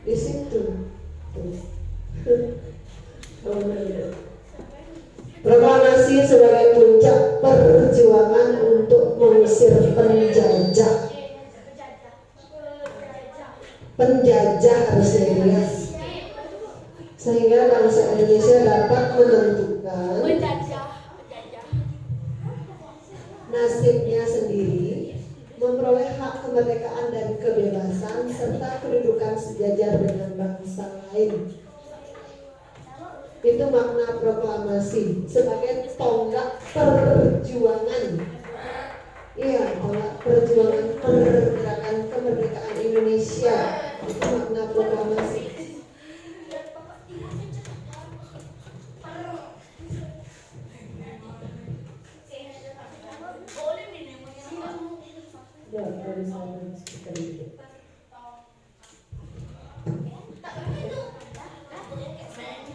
di situ. Proklamasi sebagai puncak perjuangan untuk mengusir penjajah. Penjajah harusnya ya. Sehingga bangsa Indonesia dapat menentukan nasibnya sendiri, memperoleh hak kemerdekaan dan kebebasan serta kedudukan sejajar dengan bangsa lain. Itu makna proklamasi sebagai tonggak perjuangan. Iya, tonggak perjuangan pergerakan kemerdekaan Indonesia. Itu makna proklamasi.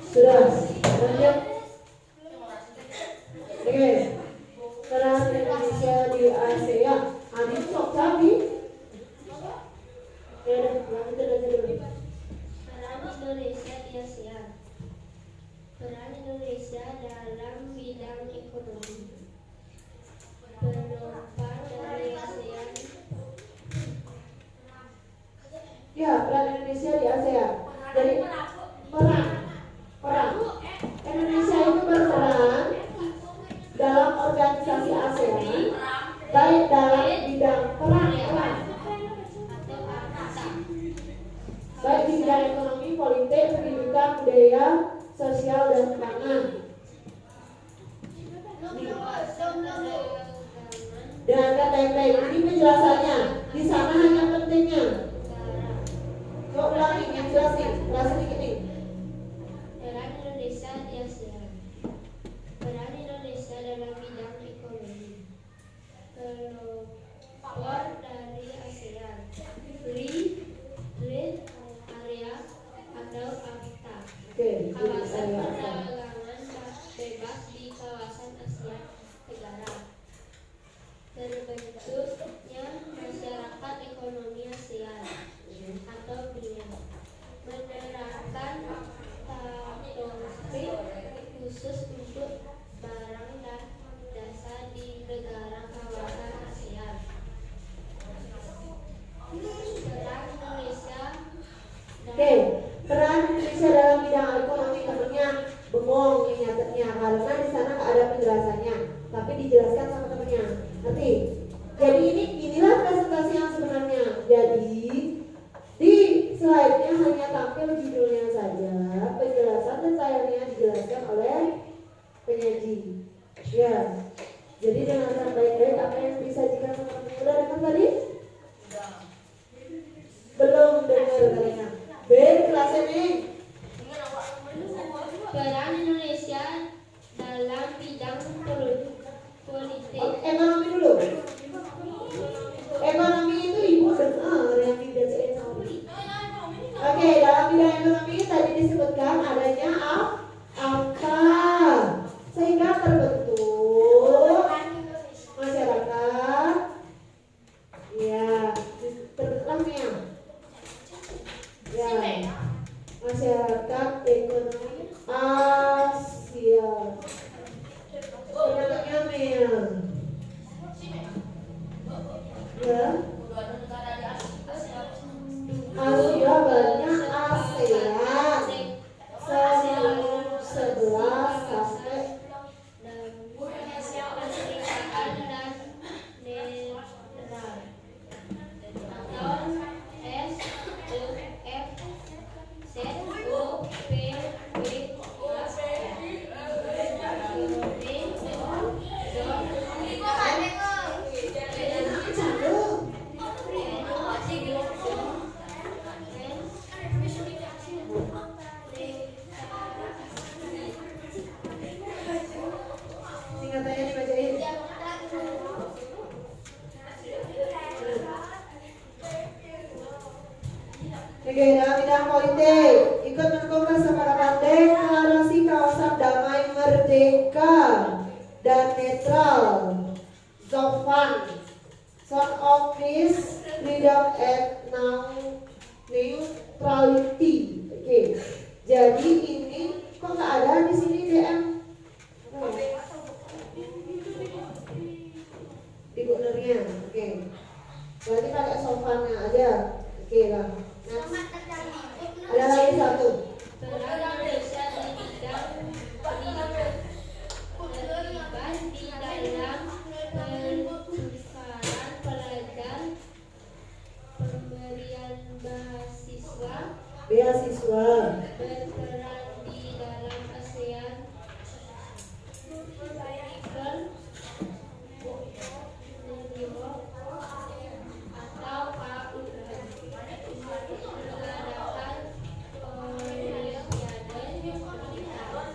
Sudah, lanjut. Oke, peran Indonesia di ASEAN. Adit sok kami. Ya, lanjut aja dulu. Peran Indonesia di ASEAN. Peran Indonesia dalam bidang ekonomi. Penopang dari ASEAN. Ya, peran Indonesia di ASEAN. Jadi peran Indonesia itu berperan dalam organisasi ASEAN, baik dalam bidang peran baik di bidang ekonomi, politik, pendidikan, budaya, sosial, dan pangan. Dan baik-baik ini penjelasannya. Di sana hanya pentingnya. Kau ulangi, yang jelas nih, jelasin dikit nih. Peran Indonesia di ASEAN. Peran Indonesia dalam bidang ekonomi. Pelopor dari ASEAN. Free Trade Area atau AFTA. Kawasan perdagangan bebas di kawasan Asia Tenggara. Terbentuknya masyarakat ekonomi ASEAN atau BRICS. Menerapkan tarif khusus untuk barang dan jasa di negara kawasan ASEAN. Peran Indonesia peran Indonesia dalam bidang ekonomi tentunya bengong nyatanya karena di sana nggak ada penjelasannya, tapi dijelaskan sama temennya. Nanti, jadi inilah presentasi yang sebenarnya. Jadi di slide-nya hanya tampil judulnya saja, penjelasan detailnya dijelaskan oleh penyaji. Ya, jadi dengarkan baik-baik apa yang disajikan sama teman. Udah dengar tadi? Belum dengar kalinya. Kelas ini. Peran Indonesia dalam bidang politik. Ekonomi dulu. Ekonomi itu ibu dengar yang dibacain sama. Oke, dalam bidang ekonomi tadi disebutkan adanya apa sehingga terbentuk masyarakat. Ya, terbentuknya. Ya, masyarakat ekonomi Asia. Terbentuknya MEA. Ya. Asia banyak ASEAN 11 sampai singkatannya dibacain. Oke, dalam bidang politik ikut mengkongres separakan deklarasi kawasan damai merdeka dan netral Zofan Son of Peace, Freedom and New neutrality. Oke. Jadi ini kok nggak ada di sini DM? Di cornernya. Oke. Berarti pakai sofannya aja. Oke lah. Next. Ada lagi satu. Peran Indonesia di bidang pendidikan terlibat di dalam pertukaran pelajar, pemberian beasiswa, berperan di dalam ASEAN Political Network atau AUN, mengadakan olimpiade pendidikan.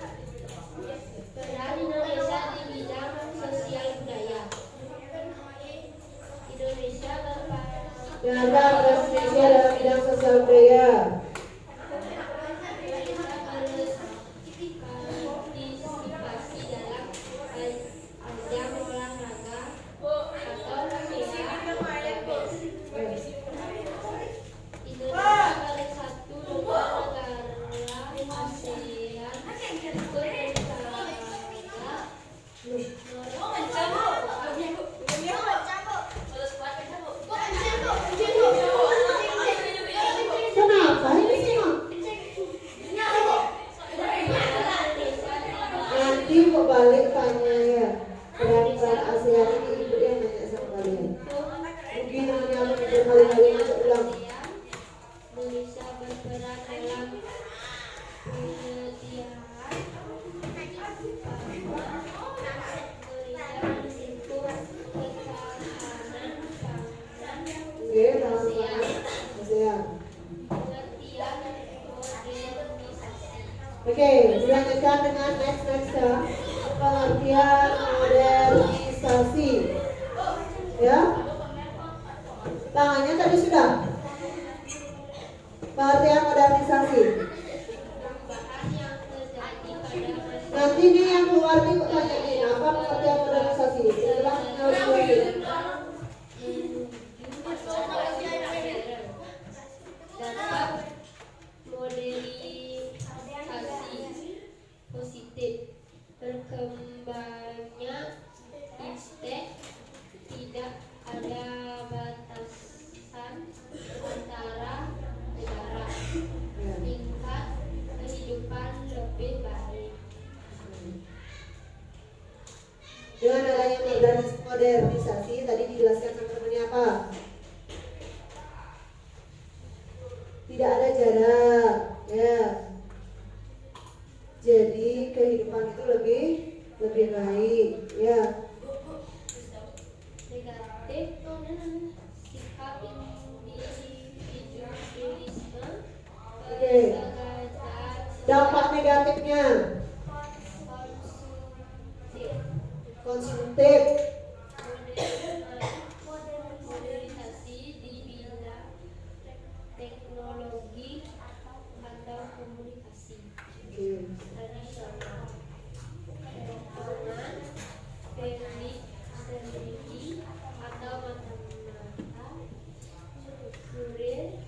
Peran Indonesia di bidang sosial budaya. Indonesia berpartisipasi Dalam bidang sosial budaya. dalam ajang olahraga atau Indonesia adalah satu negara ASEAN Kenapa ini semua? Nanti kok balik tanya ya. Peran ASEAN ini ibu yang nanya sama kalian. Mungkin hanya berkali-kali masuk ulang. Indonesia berperan dalam penyediaan risiko ketahanan pangan, Oke, tahan-tahan. ASEAN. pengertian modernisasi. Oke, dilanjutkan dengan next ya. Pengertian modernisasi. Ya. Tangannya tadi sudah. Pengertian modernisasi. Perubahan yang terjadi pada masa Nanti nih yang keluar nih kok tanya nih, apa pengertian modernisasi? Setelah harus lagi. dapat modernisasi positif, berkembangnya instek, tidak ada batasan antara negara, tingkat kehidupan lebih baik. Dengan adanya modernisasi tadi dijelaskan sama temannya apa? Tidak ada jarak, ya. Jadi kehidupan itu lebih baik, ya. Negatif, sikap individualisme, Oke. Dampak negatifnya konsumtif, modernisasi di bidang teknologi atau komunikasi tradisional, potongan, teknik strategi atau matematika, kurir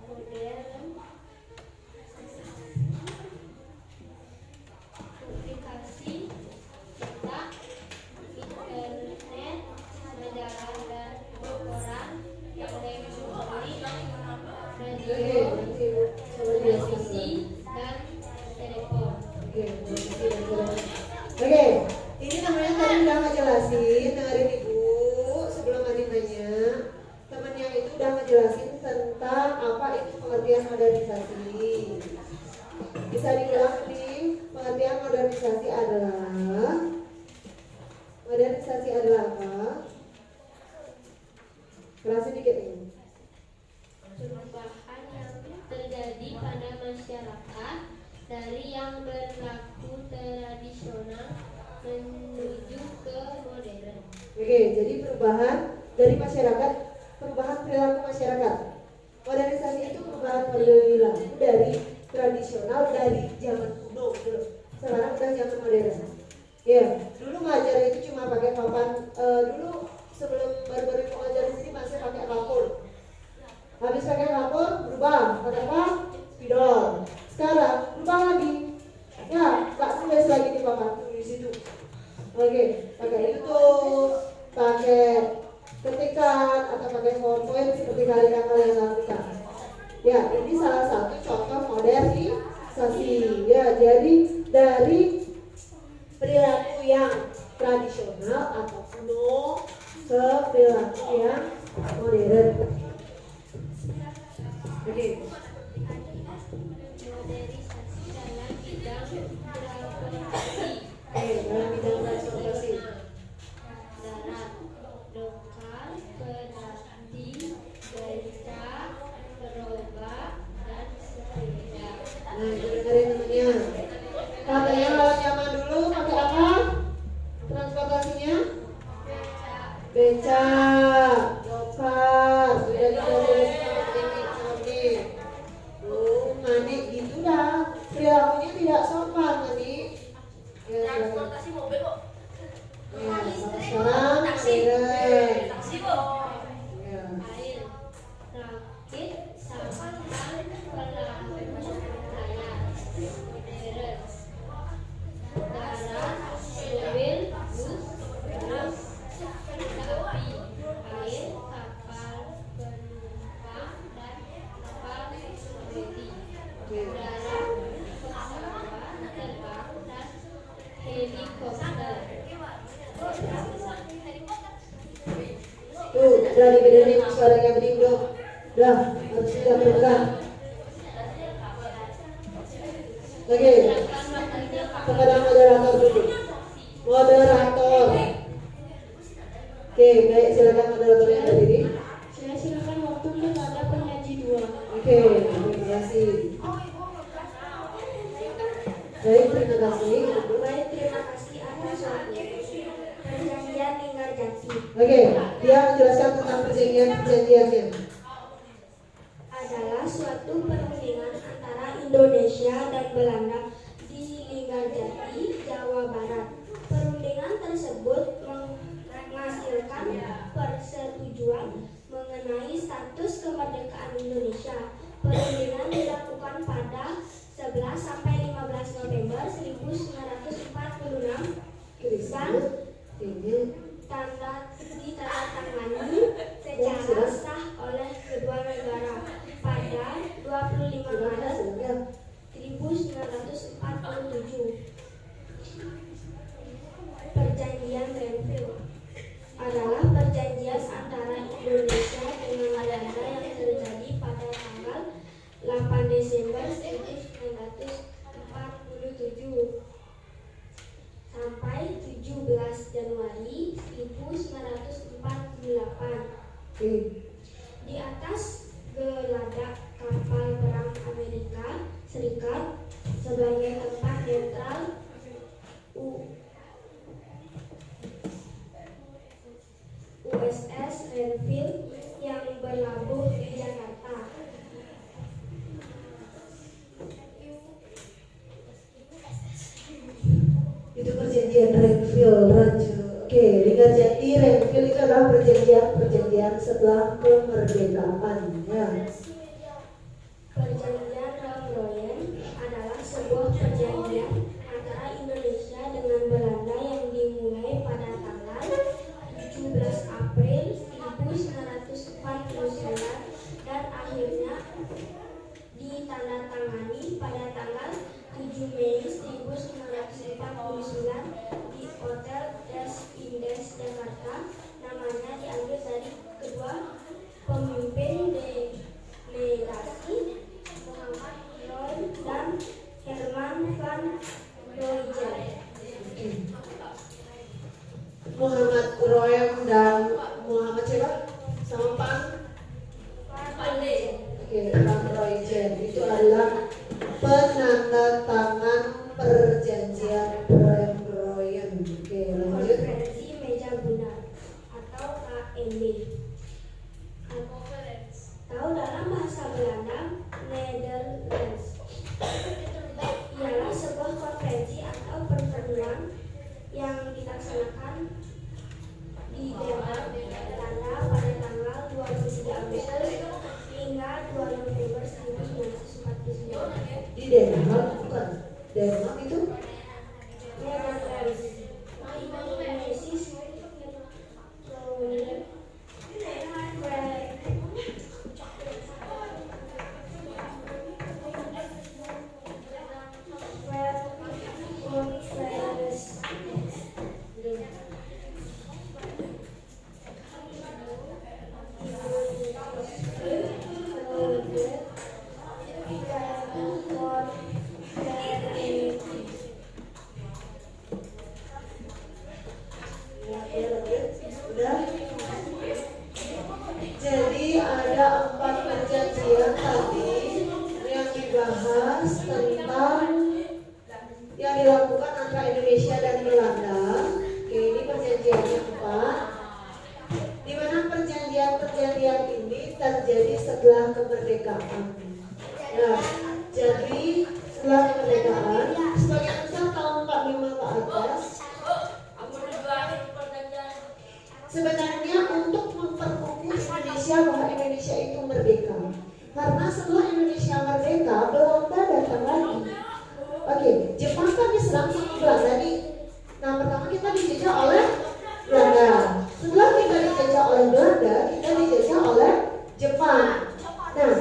modern, publikasi cetak, internet, majalah dan koran, elektronik, radio, televisi, dan telepon. Oke, ini namanya tadi udah ngejelasin, dengerin ibu sebelum Adi nanya. Temennya itu udah ngejelasin tentang apa itu pengertian modernisasi. Bisa diulang nih, pengertian modernisasi adalah apa? Kerasin dikit nih. Perubahan yang terjadi pada masyarakat dari yang berlaku tradisional menuju ke modern. Oke, jadi perubahan dari masyarakat, perubahan perilaku masyarakat. Modernisasi itu perubahan perilaku dari tradisional, dari zaman kuno gitu. Sekarang udah zaman modern. Ya, dulu ngajar itu cuma pakai papan. Dulu sebelum baru-baru mau ngajar di sini masih pakai kapur. Habis pakai kapur berubah Oke, pakai YouTube, pakai ketikan atau pakai PowerPoint seperti kalian lakukan. Ya, ini salah satu contoh modernisasi. Ya, jadi dari perilaku yang tradisional atau kuno ke perilaku yang modern. Oke. Modernisasi dalam bidang transportasi. Dalam bidang transportasi. Darat, lokal, berarti, becak, gerobak, dan sepeda. Nah, itu dengerin temennya. Katanya kalau zaman dulu pakai apa? Transportasinya? Becak, lokal, sudah ditulis sama ini. Oh, Mani gitu dah. Perilakunya tidak sopan, Mani. Ya, Transportasi mobil kok. ya, sekarang modern. Taksi kok. Ya. Air, rakit, sampan, pelampung layar. Modern. Darat, mobil, bus, truk, kereta api, air, kapal penumpang, dan kapal pribadi. Darat, pesawat terbang, dan helikopter. Tuh, udah dibenerin suaranya bening dong. Udah, harus sudah bergerak. Oke, kepada moderator dulu. Moderator. Oke, baik, silakan moderator yang berdiri. Saya silakan waktu kepada penyaji 2. Oke, terima kasih. Baik, terima kasih. Baik, terima kasih atas waktu. Perjanjian Linggarjati Oke, dia menjelaskan tentang perjanjiannya. adalah suatu perundingan antara Indonesia dan Belanda di Linggarjati, Jawa Barat. Perundingan tersebut menghasilkan persetujuan mengenai status kemerdekaan Indonesia. Perundingan dilakukan pada 11 sampai 15 November 1946 dan ditandatangani secara sah oleh kedua negara pada 25 Maret 1947. Perjanjian Renville adalah perjanjian antara Indonesia dengan Belanda yang terjadi pada tanggal 8 Desember 1947 sampai 17 Januari 1948. Di atas geladak kapal perang Amerika Serikat sebagai tempat netral USS Renville yang berlabuh di Jakarta. Itu perjanjian Renville. Oke, Linggarjati Renville itu adalah perjanjian setelah kemerdekaan. Ya. Perjanjian Rambroyen adalah sebuah perjanjian antara Indonesia dengan Belanda yang dimulai pada tanggal 17 April 1949 dan akhirnya ditandatangani pada tanggal 7 Mei 1949 di Hotel Des Indes Jakarta. Namanya diambil dari kedua pemimpin delegasi Muhammad Roy dan Herman van Royjen. Muhammad Roem dan Muhammad siapa? Sama Pan? Oke, Pan Royjen itu adalah penandatangan perjanjian Rembroyen. Oke, lanjut. Konferensi Meja Bulat atau KMB atau dalam bahasa Belanda Nederlands ialah sebuah konferensi atau pertemuan yang dilaksanakan di Denmark, Belanda pada tanggal 23 Agustus hingga 2 November 1949. Di Denmark bukan? Denmark itu Jadi ada 4 perjanjian tadi yang dibahas tentang yang dilakukan antara Indonesia dan Belanda. Oke, ini perjanjiannya 4. Di mana perjanjian-perjanjian ini terjadi setelah kemerdekaan. Nah, jadi setelah kemerdekaan, sebagian besar tahun 45 ke atas, sebenarnya untuk memperkukuh Indonesia bahwa Indonesia itu merdeka. Karena setelah Indonesia merdeka, Belanda datang lagi. Oke, Jepang kan diserang sama Belanda nih. Nah, pertama kita dijajah oleh Belanda. Setelah kita dijajah oleh Belanda, kita dijajah oleh Jepang. Nah,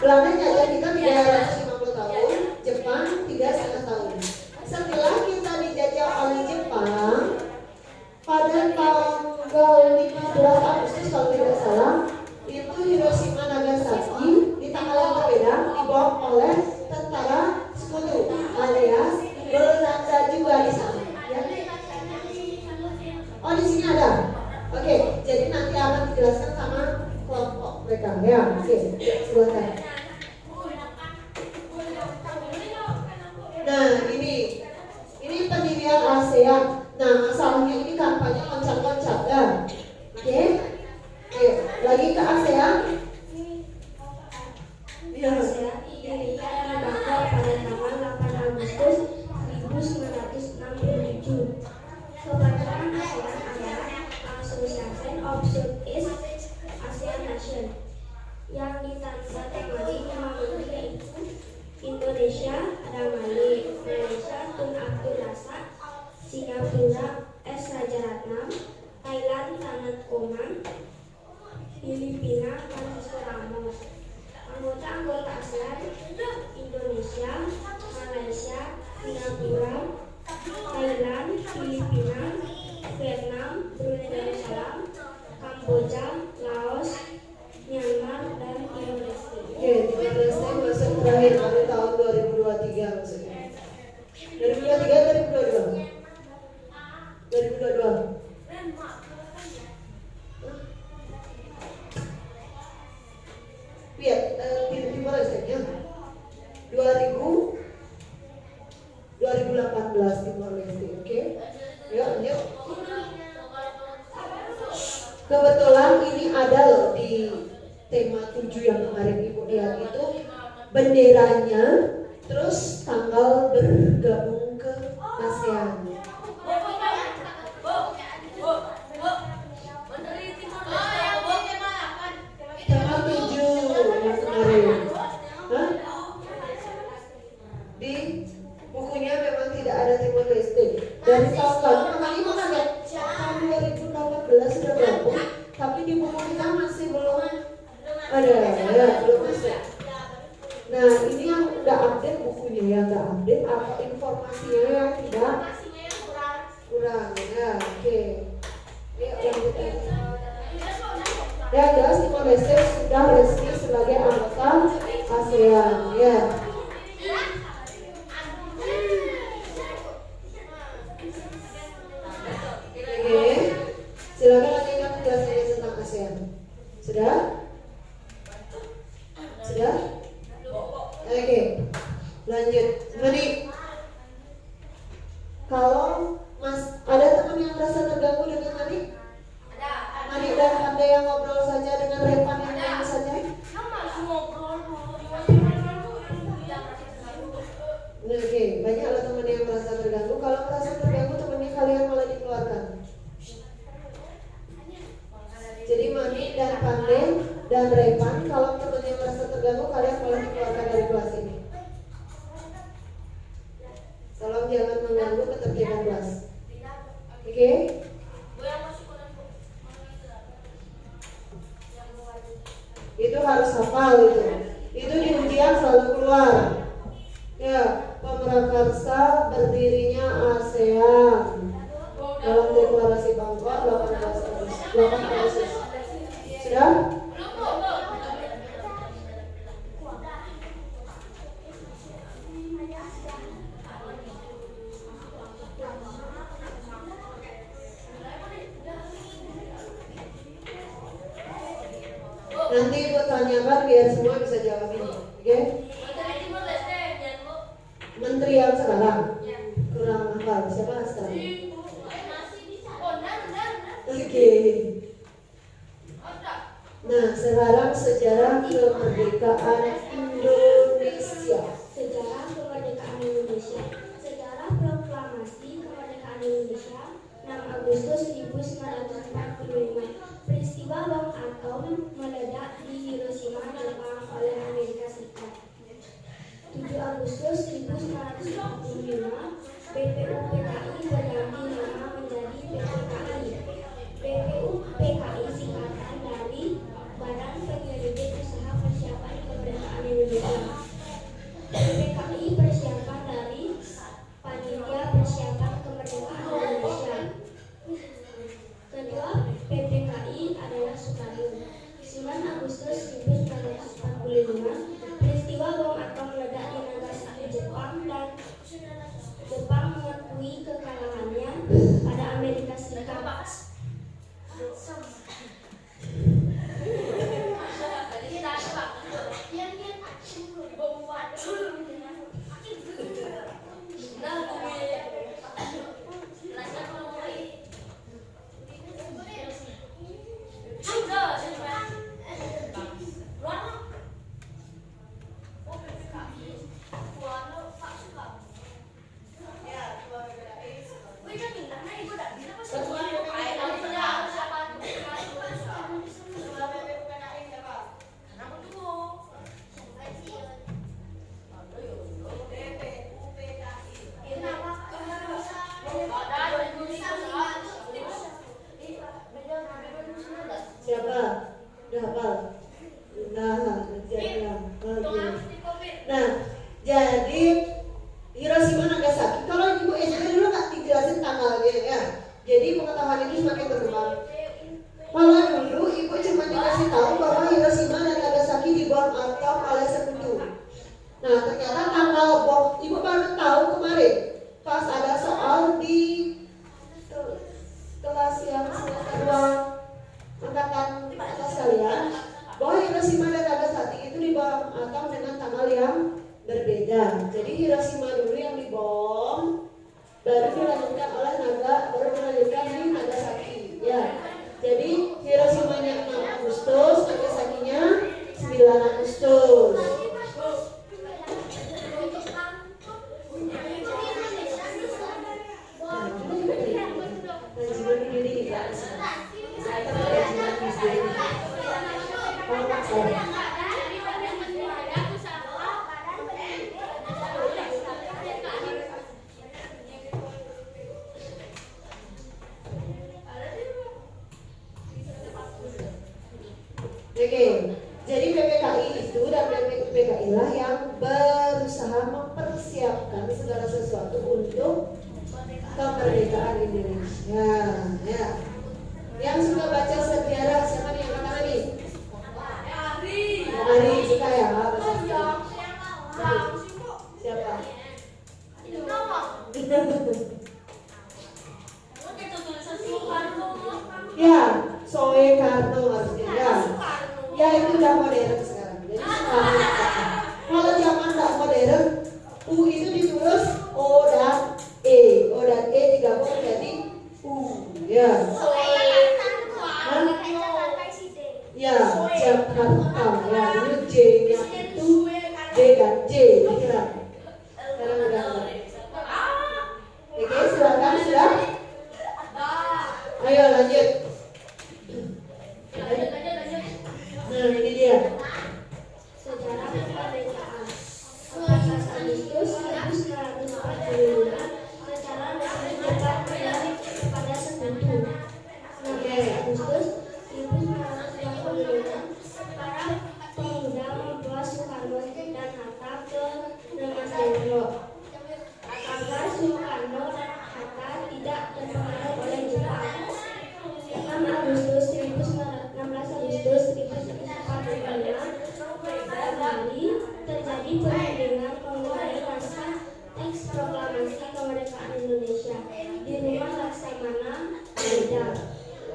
Belanda jajah kita 350 tahun, Jepang 3,5 tahun. Setelah kita dijajah oleh Jepang, pada tanggal 15 Agustus kalau tidak salah, itu Hiroshima Nagasaki di tanggal yang berbeda dibom oleh tentara sekutu alias Belanda juga di sana. Ya. Oh, di sini ada. Oke, jadi nanti akan dijelaskan sama kelompok mereka. Ya, oke, silakan. Nah, ini pendirian ASEAN. Nah, masalahnya ini kampanye loncat-loncat ya. Oke. Lagi ke ASEAN. Ya. ASEAN didirikan pada tanggal 8 Agustus 1967. Kepanjangan ASEAN adalah Association of Southeast Asian Nations yang ditandai 5 menteri yaitu Indonesia, ada Mali, Malaysia, Tun Abdul Razak, Singapura, S. Rajaratnam, Thailand, Tanat Omang, Filipina, Francisco Ramos. Anggota ASEAN, Indonesia, Malaysia, Singapura, Thailand, Filipina, Vietnam, Brunei Darussalam, Kamboja, Laos, Myanmar, dan Timor-Leste. Oke, Timor-Leste masuk terakhir pada tahun 2023 maksudnya. 2023 2022. Timor-Leste-nya 2018 Timor-Leste. Oke. Yuk. Kebetulan ini ada loh di tema 7 yang kemarin Ibu lihat itu benderanya, terus tanggal bergabung ke ASEAN. Tanggal 7 yang kemarin. Hah? Di bukunya memang tidak ada Timor-Leste. Dari tahun lalu makanya Ibu kaget tahun 2018 sudah gabung, tapi di buku kita masih belum ada, belum masuk. Nah, ini yang udah update bukunya, yang nggak update atau informasinya yang tidak kurang. Ya, oke. Yuk lanjut aja. Ya, jelas Timor-Leste sudah resmi sebagai anggota ASEAN. Ya. Oke, silakan lanjutkan penjelasannya tentang ASEAN. Sudah? Sudah? Oke, lanjut. Mani, kalau Mas ada teman yang merasa terganggu dengan Mani? Mani dan ada yang ngobrol saja dengan Repan yang lain saja? Oke, banyak lah teman yang merasa terganggu. Kalau merasa terganggu, temannya kalian malah dikeluarkan. Jadi Mani dan Pandai dan Repan, kalau temannya merasa terganggu, kalian malah dikeluarkan dari kelas ini. Kalau tolong jangan mengganggu ketertiban kelas. Oke? Itu harus hafal itu. Itu di ujian selalu keluar. Ya, pemrakarsa berdirinya ASEAN dalam deklarasi Bangkok 8 Agustus. Sudah? Nanti Ibu tanyakan biar semua bisa jawab ini, oke? Menteri yang sekarang kurang hafal, siapa sekarang? Oke. Nah, sekarang sejarah kemerdekaan Indonesia. Sejarah kemerdekaan Indonesia. Sejarah proklamasi kemerdekaan Indonesia 6 Agustus 1945. Peristiwa bom atom meledak di Hiroshima, Jepang oleh Amerika Serikat. 7 Agustus 1945, BPUPKI berganti nama menjadi PPKI. BPUPKI singkatan dari Badan Penyelidik Usaha Persiapan Kemerdekaan Indonesia. PPKI persiapan dari Panitia Persiapan Kemerdekaan Indonesia. Kedua, PPKI adalah Soekarno. 9 Agustus 1945, peristiwa bom atom meledak di Nagasaki, Jepang, dan Jepang mengakui kekalahannya pada Amerika Serikat. Siapa? Udah hafal? Nah, jadi Hiroshima Nagasaki. Kalau Ibu SD dulu nggak dijelasin tanggalnya ya. Jadi pengetahuan itu semakin berkembang. Kalau dulu Ibu cuma dikasih tahu bahwa Hiroshima dan Nagasaki dibom atom oleh sekutu. Nah, ternyata tanggal bom Ibu baru tahu kemarin pas ada soal di kelas yang semester 2 angkatan atas kalian, bahwa Hiroshima dan Nagasaki itu dibom atom dengan tanggal yang berbeda. Jadi Hiroshima dulu yang dibom, baru dilanjutkan oleh baru dilanjutkan di Nagasaki. Ya, jadi Hiroshima-nya 6 Agustus, Nagasaki-nya 9 Agustus. Oke, jadi PPKI itu dan PPKI lah yang berusaha mempersiapkan segala sesuatu untuk kemerdekaan Indonesia. Ya, yang suka baca sejarah siapa nih yang kata nih? Ari suka ya baca sejarah. Siapa? Ya, Soekarno harusnya ya. Ya itu udah modern sekarang. Jadi kalau zaman nggak modern, U itu ditulis O dan E digabung menjadi U. Ya. Ya, Jakarta. Ya, dulu J-nya itu D dan J, kira. Sekarang udah enggak. Oke. Proklamasi Kemerdekaan Indonesia di Rumah Laksamana Medan.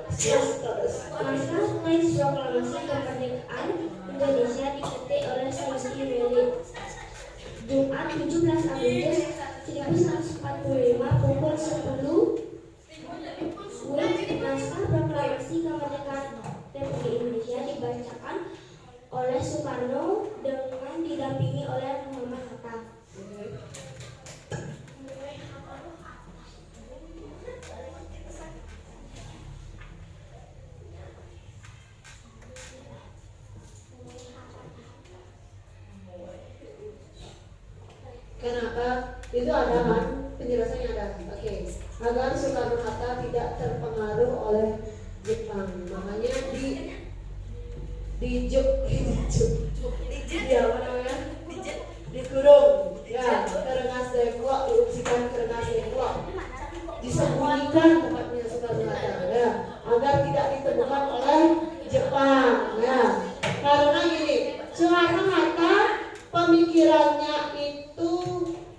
Naskah teks Proklamasi Kemerdekaan Indonesia diketik oleh Sanusi Meli. Jumat 17 Agustus 1945 pukul 10 WIB. Naskah Proklamasi Kemerdekaan Republik Indonesia dibacakan oleh Soekarno dengan didampingi oleh Muhammad Hatta. Kenapa? Itu ada kan? Penjelasannya ada. Oke. Agar Soekarno Hatta tidak terpengaruh oleh Jepang. Makanya dikurung. Ya, ke Rengas Dengklok, diungsikan ke Rengas Dengklok. Disembunyikan tempatnya Soekarno Hatta. Ya, agar tidak ditemukan oleh Jepang. Ya. Karena gini, Soekarno Hatta pemikirannya itu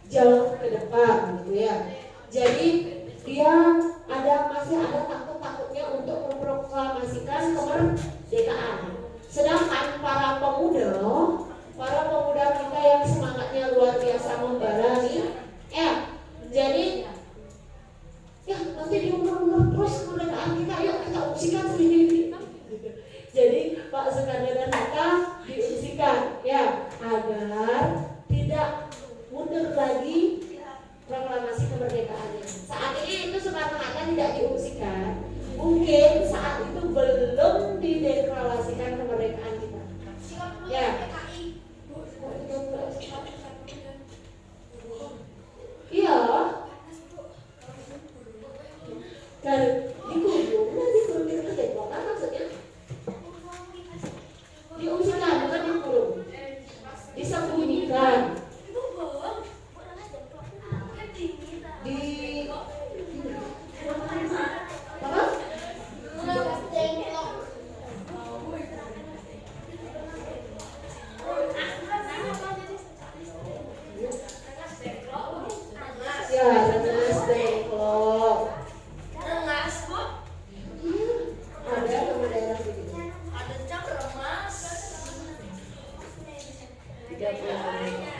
jauh ke depan gitu ya. Jadi dia masih ada